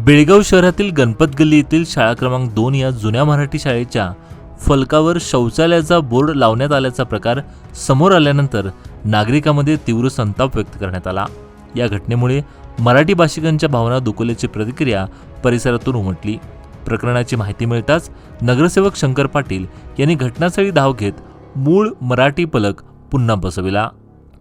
बेळगाव शहरातील गणपत गल्ली येथील शाळा क्रमांक 2 या जुन्या मराठी शाळेच्या फलकावर शौचालयाचा बोर्ड लावण्यात आल्याचा प्रकार समोर आल्यानंतर नागरिकांमध्ये तीव्र संताप व्यक्त करण्यात आला। या घटनेमुळे मराठी भाषिकांच्या भावना दुखवल्याची प्रतिक्रिया परिसरातून उमटली। प्रकरणाची माहिती मिळताच नगरसेवक शंकर पाटील यांनी घटनास्थळी धाव घेत मूळ मराठी फलक पुन्हा बसविला।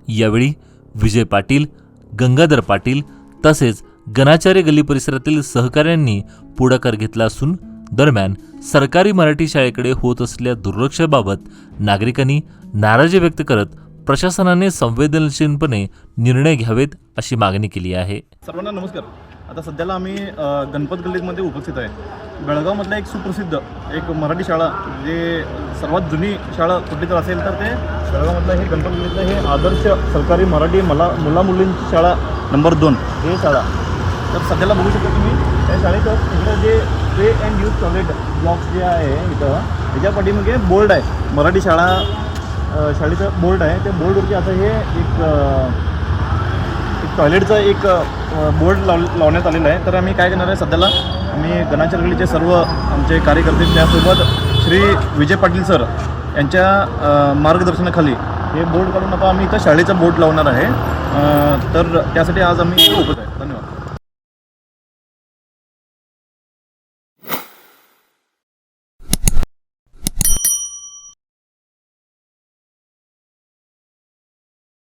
यावेळी विजय पाटील, गंगाधर पाटील तसेच गणाचार्य गल्ली परिसरातील सहकाऱ्यांनी पुढाकार घेतला असून दरम्यान सरकारी मराठी शाळेकडे होत असलेल्या दुर्लक्षाबाबत नागरिकांनी नाराजी व्यक्त करत प्रशासनाने संवेदनशीलपणे निर्णय घ्यावेत अशी मागणी केली आहे। सर्वांना नमस्कार। आता सध्याला आम्ही गणपत गल्लीमध्ये उपस्थित आहे। बेळगावमधला एक सुप्रसिद्ध एक मराठी शाळा जे सर्वात जुनी शाळा कुठली तर असेल तर ते बेळगावमधलं हे गणपत गल्लीतलं हे आदर्श सरकारी मराठी मुला मुलींची शाळा नंबर 2 हे शाळा। तर सध्याला बघू शकता तुम्ही त्या शाळेचं इकडं जे पे अँड यूज टॉयलेट ब्लॉक्स जे आहे इथं त्याच्या पाठीमागे बोर्ड आहे, मराठी शाळेचं बोर्ड आहे। त्या बोर्डवरती आता हे एक टॉयलेटचा एक बोर्ड लावण्यात आलेला आहे। तर आम्ही काय करणार आहे, सध्याला आम्ही गणाचार्य गल्लीचे सर्व आमचे कार्यकर्ते त्यासोबत श्री विजय पाटील सर यांच्या मार्गदर्शनाखाली हे बोर्ड काढून आता आम्ही इथं शाळेचा बोर्ड लावणार आहे। तर त्यासाठी आज आम्ही उपस्थित आहे। धन्यवाद।